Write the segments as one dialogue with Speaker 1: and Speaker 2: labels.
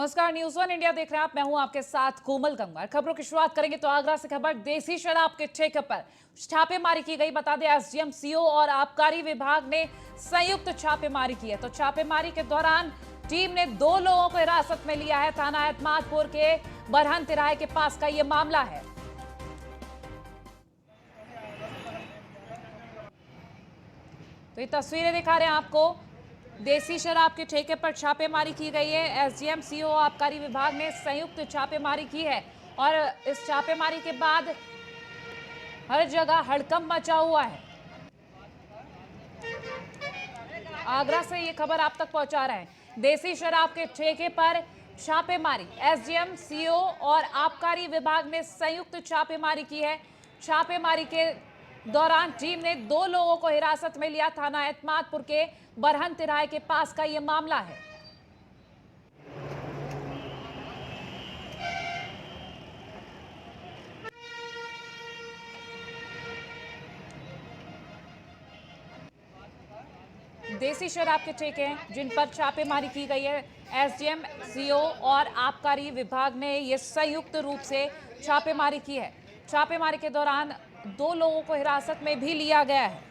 Speaker 1: नमस्कार, news one India देख रहे हैं आप। मैं हूं आपके साथ कोमल गंगवार। खबरों की शुरुआत करेंगे तो आगरा से खबर। देसी शराब के ठेके पर छापेमारी की गई। बता दें, एसडीएम, सीओ और आबकारी विभाग ने संयुक्त छापेमारी की है। तो छापेमारी के दौरान टीम ने 2 लोगों को हिरासत में लिया है। थाना एतमादपुर के बरहन तिराहे के पास का ये मामला है। तो ये तस्वीरें दिखा रहे हैं आपको। देसी शराब के ठेके पर छापेमारी की गई है। एसडीएम, सीओ, आबकारी विभाग ने संयुक्त छापेमारी की है और इस छापेमारी के बाद हर जगह हड़कंप मचा हुआ है। आगरा से ये खबर आप तक पहुंचा रहे हैं। देसी शराब के ठेके पर छापेमारी, एसडीएम, सीओ और आबकारी विभाग ने संयुक्त छापेमारी की है। छापेमारी के दौरान टीम ने 2 लोगों को हिरासत में लिया। थाना एतमादपुर के बरहन तिराहे के पास का यह मामला है। देसी शराब के ठेके हैं जिन पर छापेमारी की गई है। एसडीएम, सीओ और आबकारी विभाग ने यह संयुक्त रूप से छापेमारी की है। छापेमारी के दौरान 2 लोगों को हिरासत में भी लिया गया है।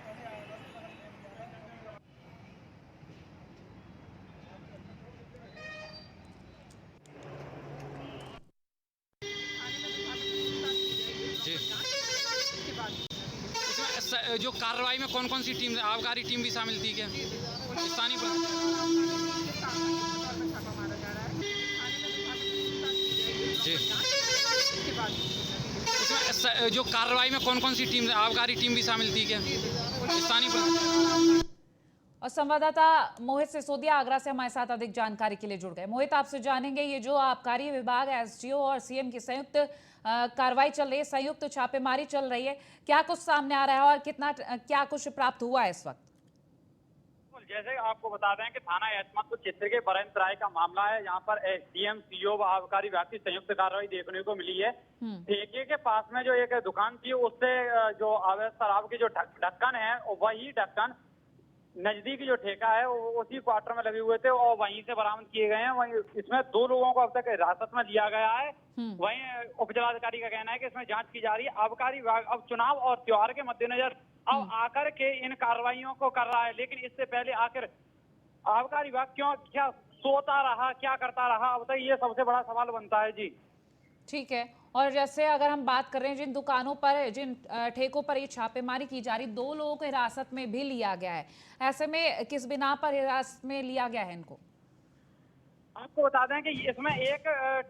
Speaker 2: इसमें जो कार्रवाई में कौन कौन सी टीम, आबकारी टीम भी शामिल थी क्या? स्थानीय जी, इसमें जो कार्रवाई में कौन कौन सी टीम, आबकारी टीम भी शामिल थी क्या? स्थानीय
Speaker 1: और संवाददाता मोहित सिसोदिया आगरा से हमारे साथ अधिक जानकारी के लिए जुड़ गए। मोहित, आपसे जानेंगे ये जो आबकारी विभाग, एसडीओ और सीएम की संयुक्त कार्रवाई चल रही है, संयुक्त छापेमारी चल रही है, क्या कुछ सामने आ रहा है और क्या कुछ प्राप्त हुआ है इस वक्त?
Speaker 3: जैसे आपको बता दें कि थाना एतमादपुर क्षेत्र के बरहन तिराहे का मामला है। यहाँ पर एसडीएम, सीओ व आबकारी विभाग की संयुक्त कार्रवाई देखने को मिली है। ठेके के पास में जो एक दुकान थी, उससे जो अवैध शराब की जो ढक्कन है, वही ढक्कन नजदीक जो ठेका है उसी क्वार्टर में लगे हुए थे और वहीं से बरामद किए गए हैं। वहीं इसमें 2 लोगों को अब तक हिरासत में लिया गया है। वहीं उप जिलाधिकारी का कहना है कि इसमें जांच की जा रही है। आबकारी विभाग अब चुनाव और त्योहार के मद्देनजर अब आकर के इन कार्रवाइयों को कर रहा है, लेकिन इससे पहले आखिर आबकारी विभाग क्या सोता रहा, क्या करता रहा, अब तक ये सबसे बड़ा सवाल बनता है। जी
Speaker 1: ठीक है। और जैसे अगर हम बात कर रहे हैं जिन दुकानों पर, जिन ठेकों पर ये छापेमारी की जा रही, 2 लोगों को हिरासत में भी लिया गया है। ऐसे में किस बिना पर हिरासत में लिया गया है इनको?
Speaker 3: आपको बता दें कि इसमें एक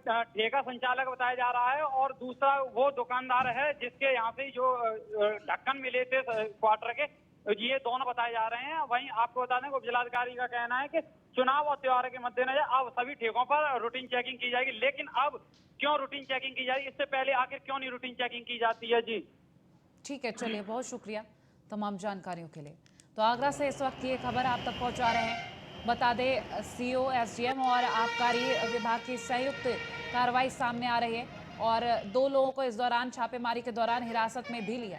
Speaker 3: ठेका संचालक बताया जा रहा है और दूसरा वो दुकानदार है जिसके यहाँ से जो ढक्कन मिले थे क्वार्टर के, ये दोनों बताए जा रहे हैं। वहीं आपको बता दें कि जिलाधिकारी का कहना है कि चुनाव और त्योहार के मद्देनजर अब सभी ठेकों पर रूटीन चेकिंग की जाएगी। लेकिन अब क्यों रूटीन चेकिंग की जाएगी, इससे पहले आखिर क्यों नहीं रूटीन चेकिंग की जाती है? जी
Speaker 1: ठीक है, चलिए, बहुत शुक्रिया तमाम जानकारियों के लिए। तो आगरा से इस वक्त ये खबर आप तक पहुंचा रहे हैं। बता दें, सीओ, एसडीएम और आबकारी विभाग की संयुक्त कार्रवाई सामने आ रही है और 2 लोगों को इस दौरान, छापेमारी के दौरान, हिरासत में भी लिया।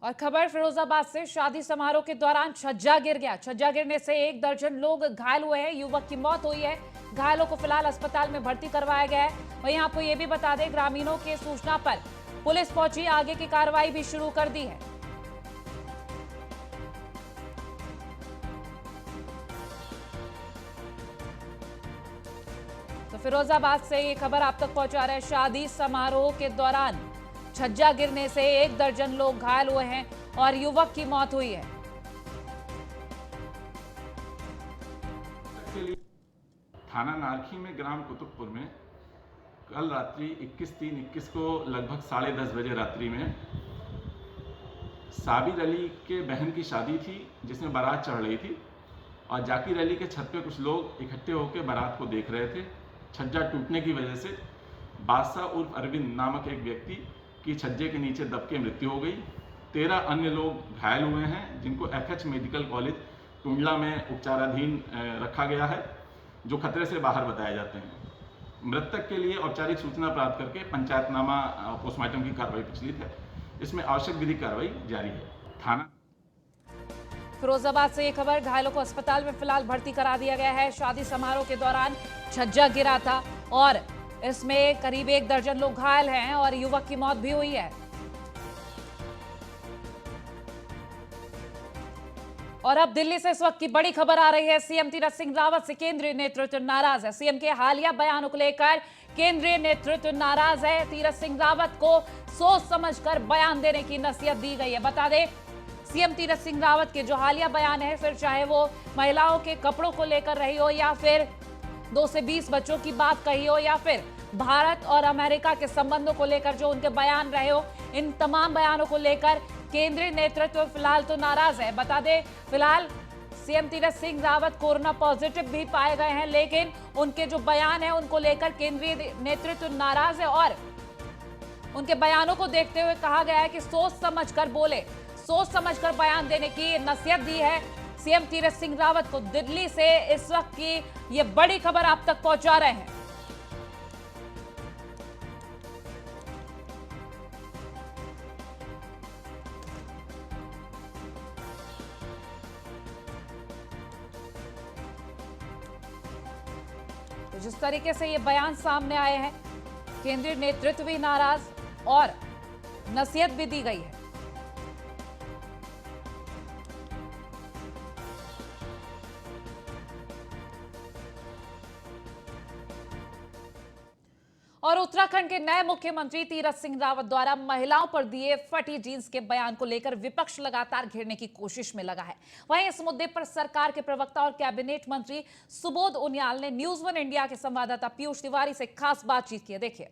Speaker 1: और खबर फिरोजाबाद से। शादी समारोह के दौरान छज्जा गिर गया। छज्जा गिरने से 1 दर्जन लोग घायल हुए हैं। युवक की मौत हुई है। घायलों को फिलहाल अस्पताल में भर्ती करवाया गया है। वहीं आपको ये भी बता दें, ग्रामीणों की सूचना पर पुलिस पहुंची, आगे की कार्रवाई भी शुरू कर दी है। तो फिरोजाबाद से ये खबर आप तक पहुंचा रहे हैं। शादी समारोह के दौरान छज्जा गिरने से 1 दर्जन लोग घायल हुए हैं और युवक की मौत हुई है।
Speaker 4: थाना नारखी में ग्राम कुतुबपुर में कल रात्रि 21/3/21 को लगभग 10:30 बजे रात्रि में साबिर अली के बहन की शादी थी, जिसमें बारात चढ़ रही थी और जाकिर अली के छत पे कुछ लोग इकट्ठे होकर बारात को देख रहे थे। छज्जा टूटने की वजह से बादशाह उर्फ अरविंद नामक एक व्यक्ति की छज्जे के नीचे दब के मृत्यु हो गई। 13 अन्य लोग घायल हुए हैं, जिनको एफएच मेडिकल कॉलेज टुंडला में उपचाराधीन रखा गया है, जो खतरे से बाहर बताए जाते हैं। मृतक के लिए औपचारिक सूचना प्राप्त करके पंचायतनामा पोस्टमार्टम की कार्रवाई प्रचलित है। इसमें आवश्यक विधिक कार्रवाई जारी है। थाना
Speaker 1: फिरोजाबाद से ये खबर, घायलों को अस्पताल में फिलहाल भर्ती करा दिया गया है। शादी समारोह के दौरान छज्जा गिरा था और इसमें करीब 1 दर्जन लोग घायल हैं और युवक की मौत भी हुई है। और अब दिल्ली से इस वक्त की बड़ी खबर आ रही है। सीएम तीरथ सिंह रावत से केंद्रीय नेतृत्व नाराज है। सीएम के हालिया बयानों को लेकर केंद्रीय नेतृत्व नाराज है। तीरथ सिंह रावत को सोच समझकर बयान देने की नसीहत दी गई है। बता दें, सीएम तीरथ सिंह रावत के जो हालिया बयान है, फिर चाहे वो महिलाओं के कपड़ों को लेकर रही हो या फिर 2 से 20 बच्चों की बात कही हो या फिर भारत और अमेरिका के संबंधों को लेकर जो उनके बयान रहे हो, इन तमाम बयानों को लेकर केंद्रीय नेतृत्व फिलहाल तो नाराज है। बता दें, फिलहाल CM Tirath Singh Rawat corona positive भी पाए गए हैं, लेकिन उनके जो बयान है उनको लेकर केंद्रीय नेतृत्व नाराज है और उनके बयानों को देखते हुए कहा गया है कि सोच समझकर बोले, सोच समझकर बयान देने की नसीहत दी है सीएम तीरथ सिंह रावत को। दिल्ली से इस वक्त की ये बड़ी खबर आप तक पहुंचा रहे हैं। तो जिस तरीके से ये बयान सामने आए हैं, केंद्रीय नेतृत्व भी नाराज और नसीहत भी दी गई है। और उत्तराखंड के नए मुख्यमंत्री तीरथ सिंह रावत द्वारा महिलाओं पर दिए फटी जींस के बयान को लेकर विपक्ष लगातार घेरने की कोशिश में लगा है। वहीं इस मुद्दे पर सरकार के प्रवक्ता और कैबिनेट मंत्री सुबोध उनियाल ने न्यूज़ 1 इंडिया के संवाददाता पीयूष तिवारी से खास बातचीत की। देखिए,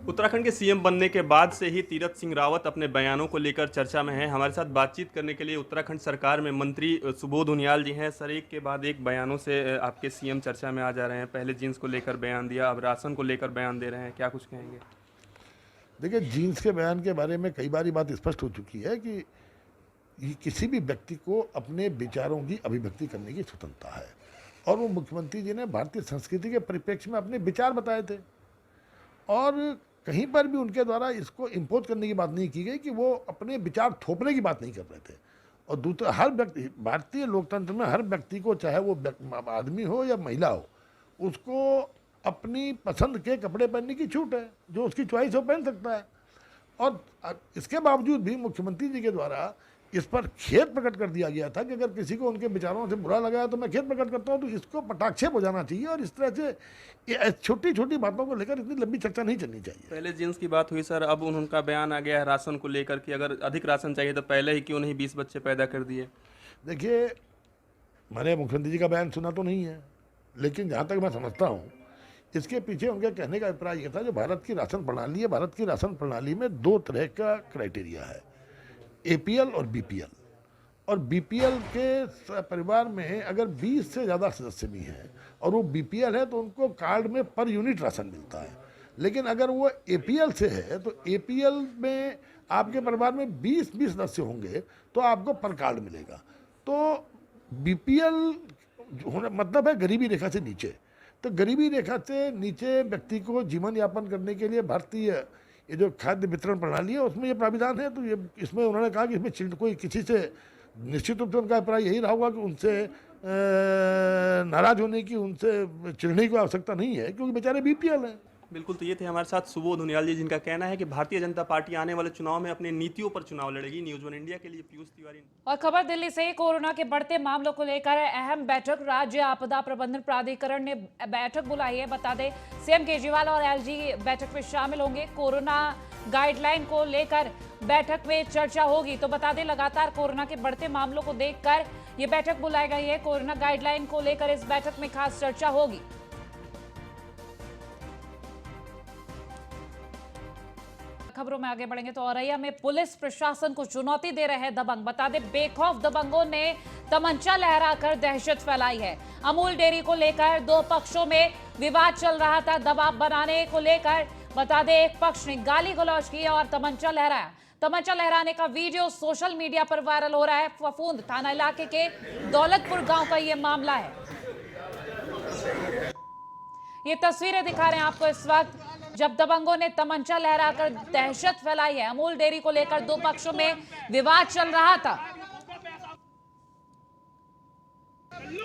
Speaker 5: उत्तराखंड के सीएम बनने के बाद से ही तीरथ सिंह रावत अपने बयानों को लेकर चर्चा में हैं। हमारे साथ बातचीत करने के लिए उत्तराखंड सरकार में मंत्री सुबोध उनियाल जी हैं। सर, एक के बाद एक बयानों से आपके सीएम चर्चा में आ जा रहे हैं। पहले जीन्स को लेकर बयान दिया, अब राशन को लेकर बयान दे रहे हैं, क्या कुछ कहेंगे?
Speaker 6: देखिए, जीन्स के बयान के बारे में कई बार ये बात स्पष्ट हो चुकी है कि किसी भी व्यक्ति को अपने विचारों की अभिव्यक्ति करने की स्वतंत्रता है और वो मुख्यमंत्री जी ने भारतीय संस्कृति के परिप्रेक्ष्य में अपने विचार बताए थे और कहीं पर भी उनके द्वारा इसको इम्पोज करने की बात नहीं की गई कि वो अपने विचार थोपने की बात नहीं कर रहे थे। और दूसरा, हर व्यक्ति, भारतीय लोकतंत्र में हर व्यक्ति को, चाहे वो आदमी हो या महिला हो, उसको अपनी पसंद के कपड़े पहनने की छूट है। जो उसकी चॉइस हो पहन सकता है। और इसके बावजूद भी मुख्यमंत्री जी के द्वारा इस पर खेद प्रकट कर दिया गया था कि अगर किसी को उनके विचारों से बुरा लगा है तो मैं खेद प्रकट करता हूं। तो इसको पटाक्षेप हो जाना चाहिए और इस तरह से छोटी छोटी बातों को लेकर इतनी लंबी चर्चा नहीं चलनी चाहिए।
Speaker 5: पहले जीन्स की बात हुई सर, अब उनका बयान आ गया है राशन को लेकर कि अगर अधिक राशन चाहिए तो पहले ही क्यों नहीं 20 बच्चे पैदा कर दिए।
Speaker 6: देखिए, मैंने मुख्यमंत्री जी का बयान सुना तो नहीं है, लेकिन जहाँ तक मैं समझता हूँ इसके पीछे उनके कहने का अभिप्राय ये था, जो भारत की राशन प्रणाली है, भारत की राशन प्रणाली में 2 तरह का क्राइटेरिया है, APL और BPL। और BPL के परिवार में अगर 20 से ज़्यादा सदस्य भी हैं और वो BPL है तो उनको कार्ड में पर यूनिट राशन मिलता है। लेकिन अगर वो APL से है तो APL में आपके परिवार में 20 सदस्य होंगे तो आपको पर कार्ड मिलेगा। तो BPL होना मतलब है गरीबी रेखा से नीचे। तो गरीबी रेखा से नीचे व्यक्ति को जीवन यापन करने के लिए भारतीय ये जो खाद्य वितरण प्रणाली है उसमें ये प्राविधान है। तो ये इसमें उन्होंने कहा कि इसमें कोई किसी से, निश्चित रूप से उनका अभिप्राय यही रहा होगा कि उनसे नाराज होने की, उनसे चिढ़ने की आवश्यकता नहीं है, क्योंकि बेचारे BPL हैं।
Speaker 5: बिल्कुल, तो ये थे हमारे साथ सुबोध उनियाल जी, जिनका कहना है कि भारतीय जनता पार्टी आने वाले चुनाव में अपनी नीतियों पर चुनाव लड़ेगी। न्यूज़ 1 इंडिया के लिए पीयूष तिवारी।
Speaker 1: और खबर दिल्ली से, कोरोना के बढ़ते मामलों को लेकर अहम बैठक, राज्य आपदा प्रबंधन प्राधिकरण ने बैठक बुलाई है। बता दें, सीएम केजरीवाल और LG बैठक में शामिल होंगे। कोरोना गाइडलाइन को लेकर बैठक में चर्चा होगी। तो बता दें, लगातार कोरोना के बढ़ते मामलों को देखकर ये बैठक बुलाई गई है। कोरोना गाइडलाइन को लेकर इस बैठक में खास चर्चा होगी। खबरों में आगे बढ़ेंगे तो औरैया में पुलिस प्रशासन को चुनौती दे रहे हैं दबंग। बता दें, बेखौफ दबंगों ने तमंचा लहराकर दहशत फैलाई है। अमूल डेयरी को लेकर 2 पक्षों में विवाद चल रहा था। दबाव बनाने को लेकर बता दें, एक पक्ष ने गाली गलौज की और तमंचा लहराया। तमंचा लहराने का वीडियो सोशल मीडिया पर वायरल हो रहा है। फफूंद थाना इलाके के दौलतपुर गांव का यह मामला है। ये तस्वीरें दिखा रहे हैं आपको इस वक्त, जब दबंगों ने तमंचा लहराकर दहशत फैलाई है। अमूल डेयरी को लेकर 2 पक्षों में विवाद चल रहा था।
Speaker 7: में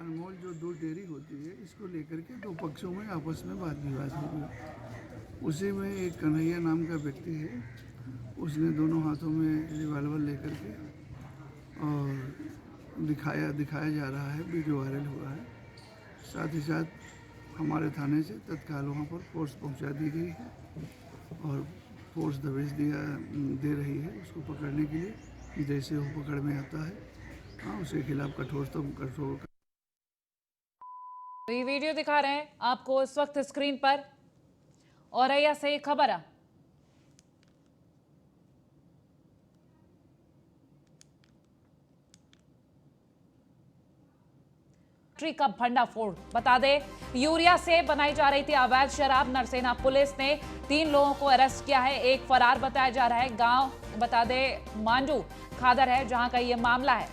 Speaker 7: अनमोल जो दूध डेयरी होती है, इसको लेकर के दो पक्षों में आपस में वाद विवाद हो गया। उसी में एक कन्हैया नाम का व्यक्ति है, उसने दोनों हाथों में रिवॉल्वर लेकर के और दिखाया जा रहा है, वीडियो वायरल हुआ है। साथ ही साथ हमारे थाने से तत्काल वहाँ पर फोर्स पहुँचा दी गई है और फोर्स दबिश दे रही है उसको पकड़ने के लिए। जैसे वो पकड़ में आता है, हाँ, उसके खिलाफ कठोर
Speaker 1: ये वीडियो दिखा रहे हैं आपको इस वक्त स्क्रीन पर। औरैया से खबर है। फैक्ट्री का भंडाफोड़। बता दें, यूरिया से बनाई जा रही थी अवैध शराब। नरसेना पुलिस ने 3 लोगों को अरेस्ट किया है, एक फरार बताया जा रहा है। गांव बता दें मांडू खादर है जहां का ये मामला है।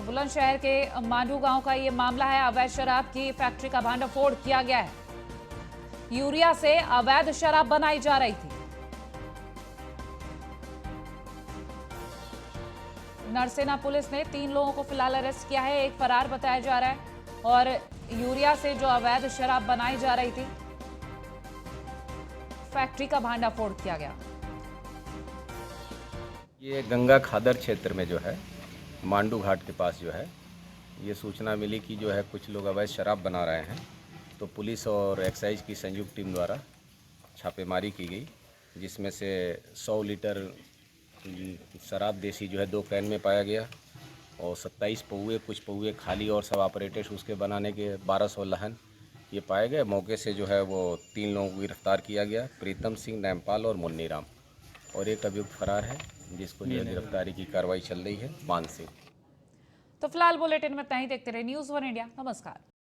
Speaker 1: बुलंदशहर के मांडू गांव का ये मामला है। अवैध शराब की फैक्ट्री का भंडाफोड़ किया गया है। यूरिया से अवैध शराब बनाई जा रही थी। नरसेना पुलिस ने 3 लोगों को फिलहाल अरेस्ट किया है, एक फरार बताया जा रहा है। और यूरिया से जो अवैध शराब बनाई जा रही थी, फैक्ट्री का भांडाफोड़ किया गया।
Speaker 8: ये गंगा खादर क्षेत्र में जो है, मांडू घाट के पास जो है, ये सूचना मिली कि जो है कुछ लोग अवैध शराब बना रहे हैं। तो पुलिस और एक्साइज की संयुक्त टीम द्वारा छापेमारी की गई, जिसमें से 100 लीटर शराब देसी जो है 2 कैन में पाया गया और 27 पौए, कुछ पौए खाली और सब ऑपरेटर्स उसके बनाने के 1200 लहन ये पाए गए। मौके से जो है वो 3 लोगों को गिरफ्तार किया गया, प्रीतम सिंह, नैमपाल और मुन्नी राम, और एक अभियुक्त फरार है जिसको जो गिरफ्तारी की कार्रवाई चल रही है, मान सिंह।
Speaker 1: तो फिलहाल बुलेटिन में इतना ही। देखते रहे न्यूज़ 1 इंडिया। नमस्कार।